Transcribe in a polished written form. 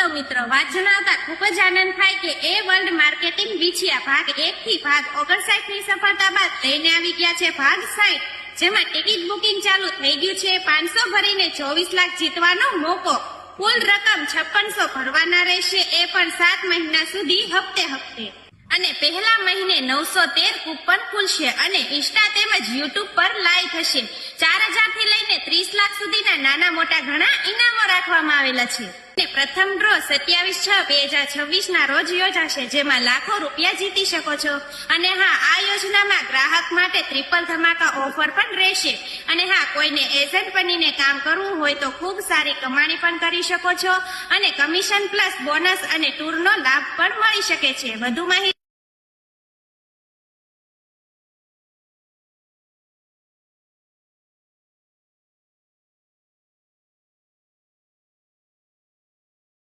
તો મિત્રો વાત જણાવતા ખૂબ જ આનંદ થાય કે એ વર્લ્ડ માર્કેટિંગ વિછિયા ભાગ 1 થી ભાગ 59 ની સફળતા બાદ લઈને આવી ગયા છે ભાગ 60, જેમાં ટિકિટ બુકિંગ ચાલુ થઈ ગયું છે। 500 ભરીને 24 લાખ જીતવાનો મોકો। કુલ રકમ 5600 ભરવાના રહેશે, એ પણ 7 મહિના સુધી હપ્તે અને પહેલા મહિને 913 કૂપન ખુલશે અને ઇન્સ્ટા તેમજ યુટ્યુબ પર લાઈવ થશે। 4000 થી લઈને 30 લાખ સુધીના નાના મોટા ઘણા ઇનામો રાખવામાં આવેલા છે અને પ્રથમ ડ્રો 27/6/2026 ના રોજ યોજાશે, જેમાં લાખો રૂપિયા જીતી શકો છો। અને હા, આ યોજનામાં ગ્રાહક માટે ટ્રિપલ ધમાકા ઓફર પણ રહેશે। અને હા, કોઈને એજન્ટ બનીને કામ કરવું હોય તો ખૂબ સારી કમાણી પણ કરી શકો છો અને કમિશન પ્લસ બોનસ અને ટૂરનો લાભ પણ મળી શકે છે। વધુ માહિતી